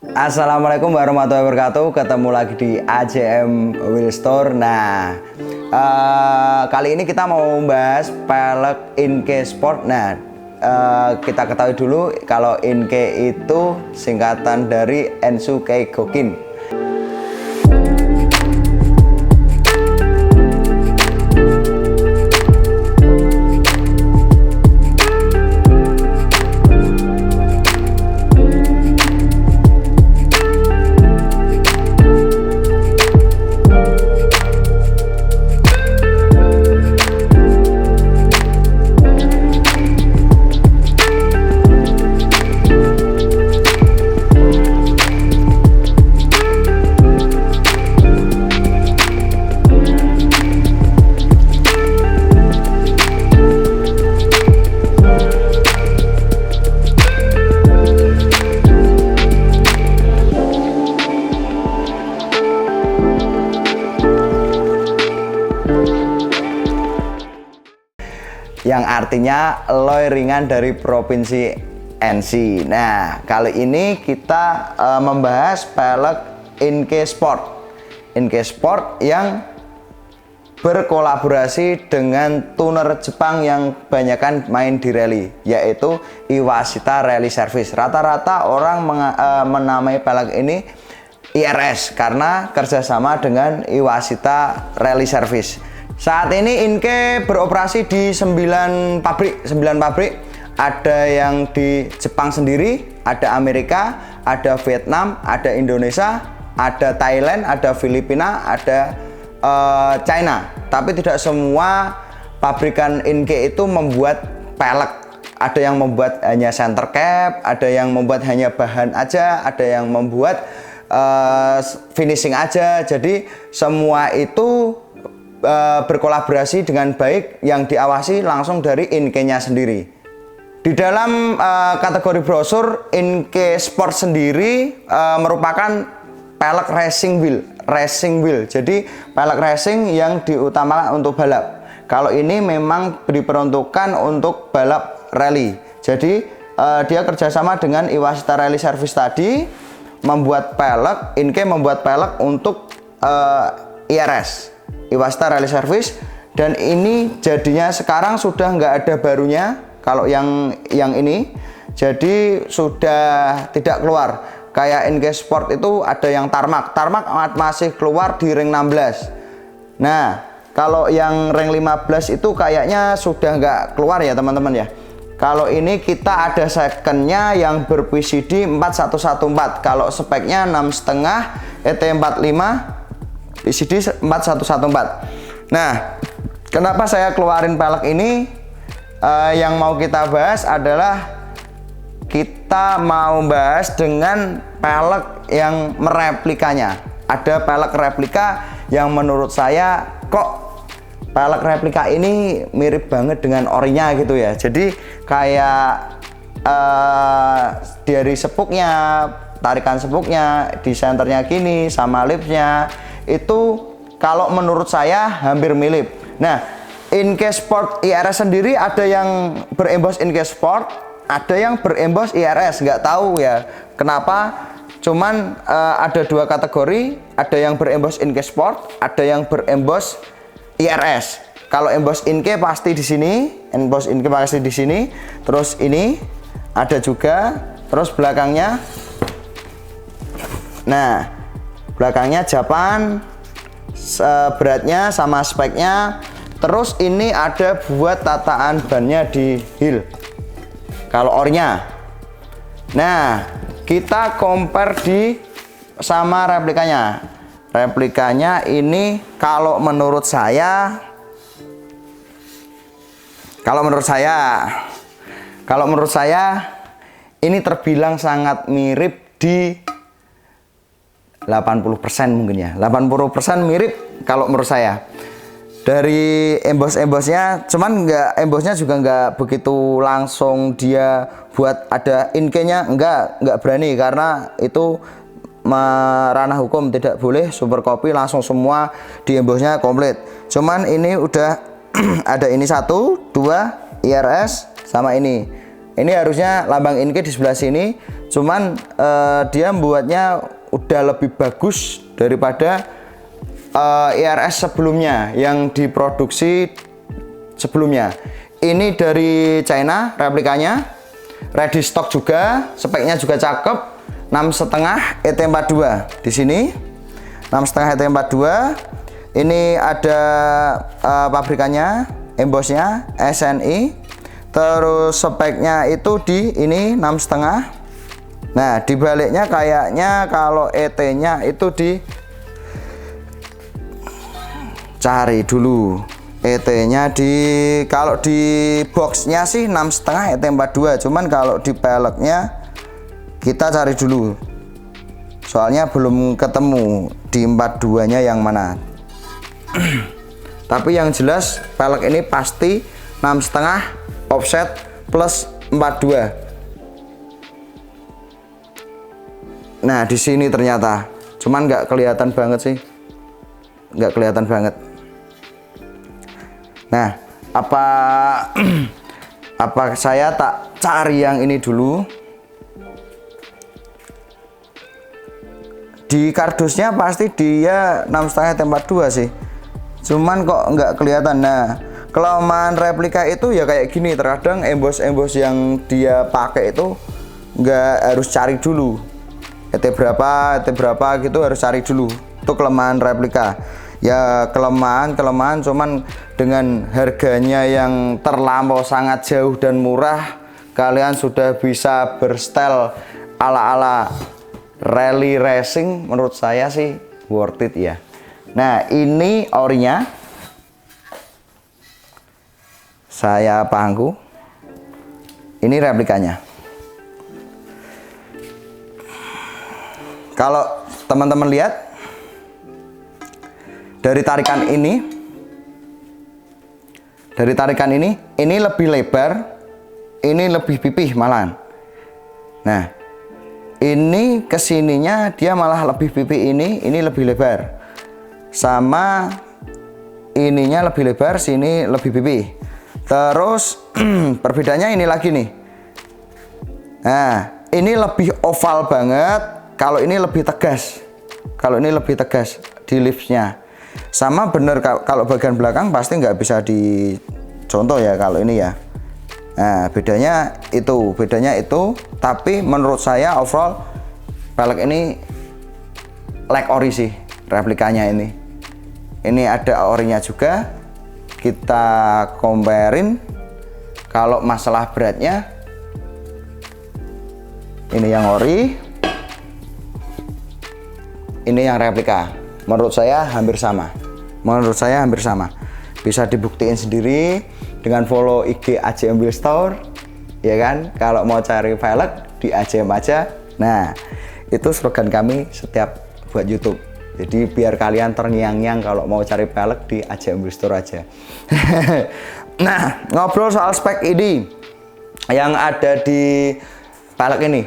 Assalamualaikum warahmatullahi wabarakatuh. Ketemu lagi di AJM Wheel Store. Nah, kali ini kita mau membahas pelek Inke Sport. Nah, kita ketahui dulu kalau Inke itu singkatan dari Ensu Keigokin. Yang artinya alloy ringan dari provinsi NC. Nah, kali ini kita membahas pelek Inke Sport. Inke Sport yang berkolaborasi dengan tuner Jepang yang banyakan main di rally, yaitu Iwashita Rally Service. Rata-rata orang menamai pelek ini IRS karena kerjasama dengan Iwashita Rally Service. Saat ini Inke beroperasi di 9 pabrik. Ada yang di Jepang sendiri, ada Amerika, ada Vietnam, ada Indonesia, ada Thailand, ada Filipina, ada China. Tapi tidak semua pabrikan Inke itu membuat pelek. Ada yang membuat hanya center cap, ada yang membuat hanya bahan aja, ada yang membuat finishing aja. Jadi semua itu berkolaborasi dengan baik, yang diawasi langsung dari Inke-nya sendiri. Di dalam kategori brosur, Inke Sport sendiri merupakan pelek racing wheel. Jadi pelek racing yang diutamakan untuk balap. Kalau ini memang diperuntukkan untuk balap rally. Jadi dia kerjasama dengan Iwashita Rally Service tadi membuat pelek. Inke membuat pelek untuk IRS, Iwashita Rally Service, dan ini jadinya sekarang sudah nggak ada barunya. Kalau yang ini jadi sudah tidak keluar. Kayak Inke Sport itu ada yang tarmac masih keluar di ring 16. Nah, kalau yang ring 15 itu kayaknya sudah nggak keluar ya teman-teman ya. Kalau ini kita ada secondnya yang ber-PCD 4114. Kalau speknya 6,5 ET45, PCD 4114. Nah, kenapa saya keluarin pelek ini? Yang mau kita bahas adalah kita mau bahas dengan pelek yang mereplikanya. Ada pelek replika yang menurut saya kok pelek replika ini mirip banget dengan orinya gitu ya. Jadi kayak dari sepuknya, tarikan sepuknya, di senternya gini, sama lipsnya itu kalau menurut saya hampir mirip. Nah, Inke Sport IRS sendiri ada yang berembos Inke Sport, ada yang berembos IRS, nggak tahu ya kenapa. Cuman ada dua kategori, ada yang berembos Inke Sport, ada yang berembos IRS. Kalau embos Inke pasti di sini, embos Inke pasti di sini. Terus ini ada juga, terus belakangnya. Nah, belakangnya Japan, beratnya sama speknya. Terus ini ada buat tataan bannya di heel kalau ornya. Nah, kita compare di sama replikanya. Replikanya ini kalau menurut saya ini terbilang sangat mirip di 80% mungkin ya. 80% mirip kalau menurut saya. Dari embosnya, cuman embosnya juga nggak begitu langsung dia buat ada Inke-nya, nggak berani karena itu ranah hukum, tidak boleh super copy langsung semua di embosnya komplit. Cuman ini udah ada ini 1, 2 IRS sama ini. Ini harusnya lambang Inke di sebelah sini, Cuman dia membuatnya udah lebih bagus daripada IRS sebelumnya yang diproduksi sebelumnya. Ini dari China replikanya, ready stock juga, speknya juga cakep, 6,5 ET42 di sini, 6,5 ET42. Ini ada pabrikannya, embossnya SNI. Terus speknya itu di ini 6,5. Nah, dibaliknya kayaknya kalau ET-nya itu cari dulu. ET-nya kalau di boxnya sih 6,5 ET42, cuman kalau di peleknya kita cari dulu. Soalnya belum ketemu di 42-nya yang mana. Tapi yang jelas pelek ini pasti 6,5 offset plus 42. Nah, di sini ternyata cuman nggak kelihatan banget sih, nggak kelihatan banget. Nah, apa saya tak cari yang ini dulu. Di kardusnya pasti dia 6,5 T42 sih, cuman kok nggak kelihatan. Nah, kelemahan replika itu ya kayak gini, terkadang emboss yang dia pakai itu nggak harus cari dulu ET berapa gitu, harus cari dulu. Itu kelemahan replika. Ya kelemahan cuman dengan harganya yang terlampau sangat jauh dan murah, kalian sudah bisa berstyle ala-ala rally racing. Menurut saya sih worth it ya. Nah, ini orinya, saya pangku, ini replikanya. Kalau teman-teman lihat dari tarikan ini lebih lebar, ini lebih pipih malahan. Nah, ini kesininya dia malah lebih pipih, ini lebih lebar, sama ininya lebih lebar, sini lebih pipih. Terus perbedaannya ini lagi nih. Nah, ini lebih oval banget. Kalau ini lebih tegas, di lipsnya. Sama bener kalau bagian belakang pasti nggak bisa dicontoh ya kalau ini ya. Nah, bedanya itu. Tapi menurut saya overall pelek ini like ori sih replikanya ini. Ini ada orinya juga. Kita comparein. Kalau masalah beratnya, ini yang ori, ini yang replika. Menurut saya hampir sama. Bisa dibuktiin sendiri dengan follow IG AJM Wheel Store, ya kan? Kalau mau cari velg di AJM aja. Nah, itu slogan kami setiap buat YouTube. Jadi biar kalian terngiang-ngiang kalau mau cari velg di AJM Wheel Store aja. Nah, ngobrol soal spek ini yang ada di velg ini.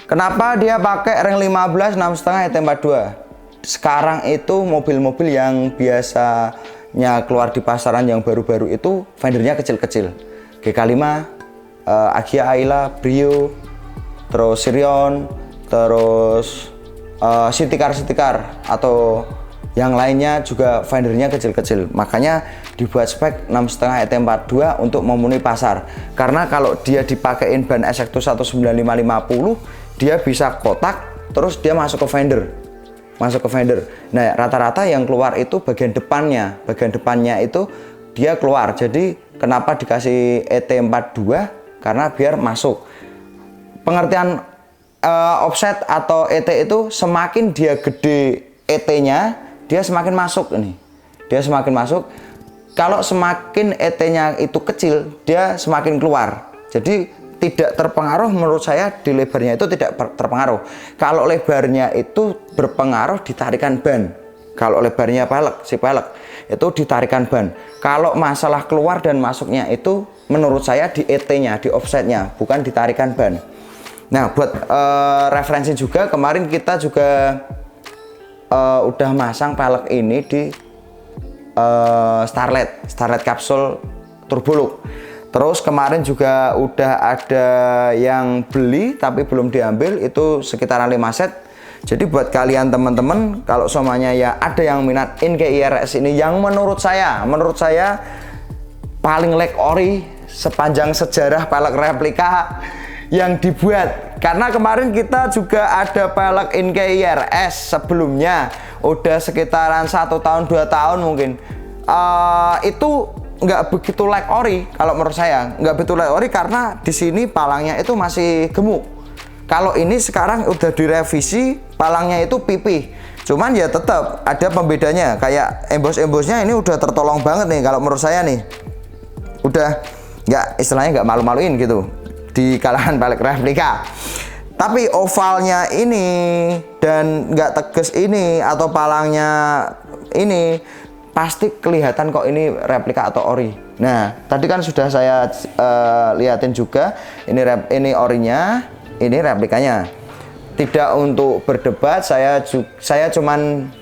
Kenapa dia pakai ring 15 6,5 ET42? Sekarang itu mobil-mobil yang biasanya keluar di pasaran yang baru-baru itu fendernya kecil-kecil. GK5, Agya Ayla, Brio, terus Sirion, terus City Car atau yang lainnya juga fendernya kecil-kecil. Makanya dibuat spek 6,5 ET42 untuk memenuhi pasar. Karena kalau dia dipakein ban X-Actus 19550, dia bisa kotak, terus dia masuk ke fender. Nah, rata-rata yang keluar itu bagian depannya itu dia keluar. Jadi kenapa dikasih ET42? Karena biar masuk. Pengertian offset atau ET itu semakin dia gede ET-nya, dia semakin masuk ini. Kalau semakin ET-nya itu kecil, dia semakin keluar. Jadi tidak terpengaruh, menurut saya di lebarnya itu tidak terpengaruh. Kalau lebarnya itu berpengaruh di tarikan ban. Kalau lebarnya pelek itu di tarikan ban. Kalau masalah keluar dan masuknya itu menurut saya di ET-nya, di offsetnya, bukan di tarikan ban. Nah, buat referensi juga, kemarin kita juga udah masang pelek ini di Starlet Capsule Turbo Look. Terus kemarin juga udah ada yang beli tapi belum diambil, itu sekitaran 5 set. Jadi buat kalian teman-teman, kalau semuanya ya ada yang minat Inke IRS ini, yang menurut saya paling leg ori sepanjang sejarah pelek replika yang dibuat. Karena kemarin kita juga ada pelek Inke IRS sebelumnya, udah sekitaran 1 tahun 2 tahun mungkin. Itu nggak begitu like ori, kalau menurut saya nggak begitu like ori karena di sini palangnya itu masih gemuk. Kalau ini sekarang udah direvisi, palangnya itu pipih. Cuman ya tetap ada pembedanya, kayak embos-embosnya ini udah tertolong banget nih kalau menurut saya nih. Udah nggak, istilahnya nggak malu-maluin gitu di kalangan pelek replika. Tapi ovalnya ini dan nggak tegas ini atau palangnya ini pasti kelihatan kok ini replika atau ori. Nah, tadi kan sudah saya liatin juga, ini orinya, ini replikanya. Tidak untuk berdebat, saya cuman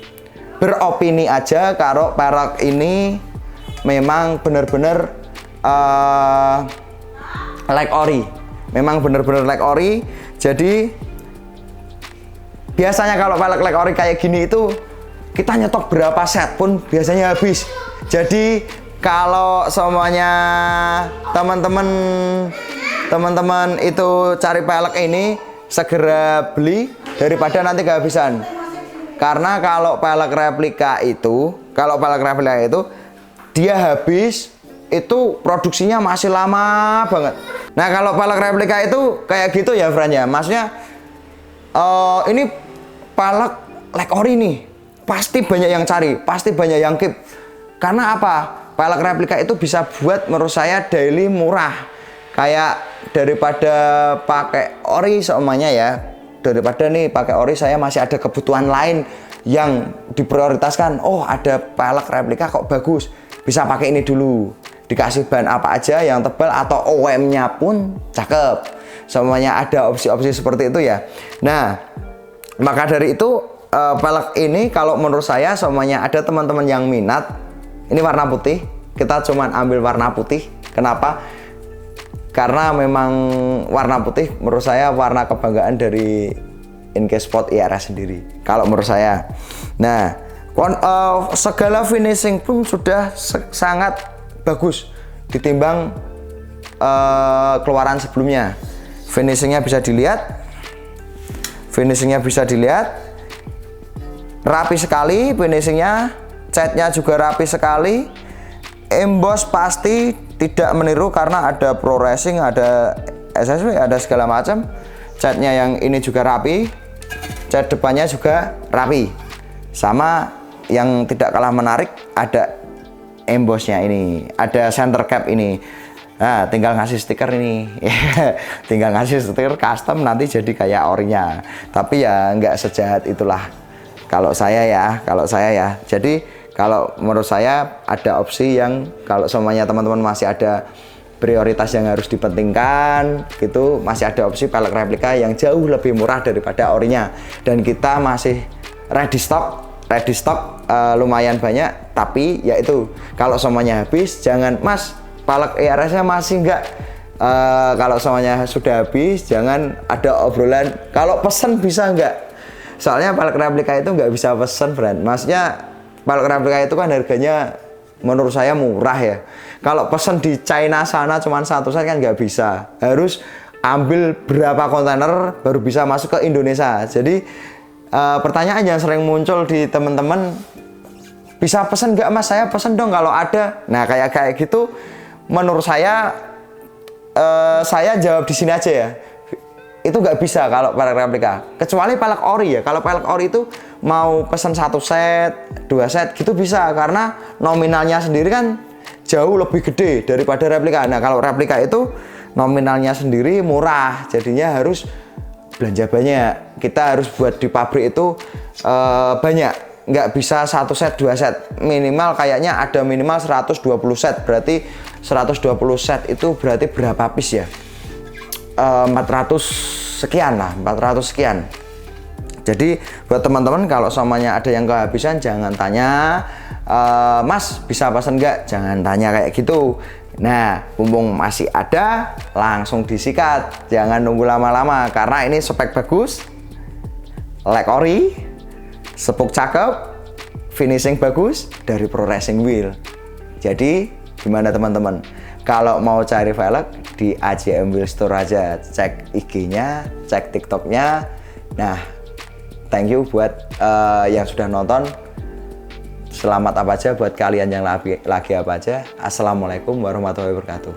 beropini aja kalau pelek ini memang benar-benar like ori. Memang benar-benar like ori. Jadi biasanya kalau pelek like ori kayak gini itu kita nyetok berapa set pun biasanya habis. Jadi kalau semuanya teman-teman itu cari pelek ini, segera beli daripada nanti kehabisan. Karena kalau pelek replika itu dia habis itu produksinya masih lama banget. Nah, kalau pelek replika itu kayak gitu ya, friend ya. Maksudnya ini pelek like ori nih. Pasti banyak yang cari, pasti banyak yang keep. Karena apa? Pelek replika itu bisa buat menurut saya daily murah. Kayak daripada pakai ori semuanya ya. Daripada nih pakai ori, saya masih ada kebutuhan lain yang diprioritaskan. Oh, ada pelek replika kok bagus. Bisa pakai ini dulu. Dikasih bahan apa aja yang tebal atau OM-nya pun cakep. Semuanya ada opsi-opsi seperti itu ya. Nah, maka dari itu pelek ini kalau menurut saya semuanya ada teman-teman yang minat. Ini warna putih, kita cuman ambil warna putih. Kenapa? Karena memang warna putih menurut saya warna kebanggaan dari Inke Sport IRS sendiri, kalau menurut saya. Nah, segala finishing pun sudah sangat bagus ditimbang keluaran sebelumnya. Finishingnya bisa dilihat, rapi sekali finishingnya, catnya juga rapi sekali, emboss pasti tidak meniru karena ada Pro Racing, ada SSW, ada segala macam. Catnya yang ini juga rapi, cat depannya juga rapi. Sama yang tidak kalah menarik, ada embossnya ini, ada center cap ini. Nah, tinggal ngasih stiker ini. Tinggal ngasih stiker custom, nanti jadi kayak orinya. Tapi ya nggak sejahat itulah. Kalau saya ya, jadi kalau menurut saya ada opsi yang kalau semuanya teman-teman masih ada prioritas yang harus dipentingkan gitu, masih ada opsi pelek replika yang jauh lebih murah daripada orinya, dan kita masih ready stock lumayan banyak. Tapi yaitu kalau semuanya habis, jangan mas pelek IRS-nya masih enggak. Kalau semuanya sudah habis, jangan ada obrolan kalau pesen bisa enggak. Soalnya pelek replika itu nggak bisa pesen, friend. Maksudnya pelek replika itu kan harganya menurut saya murah ya. Kalau pesen di China sana cuma 1 set kan nggak bisa. Harus ambil berapa kontainer baru bisa masuk ke Indonesia. Jadi pertanyaan yang sering muncul di teman-teman, bisa pesen nggak mas? Saya pesen dong kalau ada. Nah, kayak gitu menurut saya jawab di sini aja ya. Itu nggak bisa kalau pelek replika, kecuali pelek ori ya. Kalau pelek ori itu mau pesen 1 set, 2 set gitu bisa, karena nominalnya sendiri kan jauh lebih gede daripada replika. Nah, kalau replika itu nominalnya sendiri murah, jadinya harus belanja banyak. Kita harus buat di pabrik itu banyak, nggak bisa 1 set, 2 set. Minimal kayaknya ada minimal 120 set, berarti 120 set itu berarti berapa piece ya? 400 sekian lah, 400 sekian. Jadi buat teman-teman kalau semuanya ada yang kehabisan, jangan tanya mas bisa pesan nggak, jangan tanya kayak gitu. Nah, mumpung masih ada, langsung disikat. Jangan nunggu lama-lama karena ini spek bagus, leg ori, sepuk cakep, finishing bagus dari Pro Racing Wheel. Jadi, gimana teman-teman? Kalau mau cari velg di AJM Wheel Store aja, cek IG-nya, cek TikTok-nya. Nah, thank you buat yang sudah nonton. Selamat apa aja buat kalian yang lagi apa aja. Assalamualaikum warahmatullahi wabarakatuh.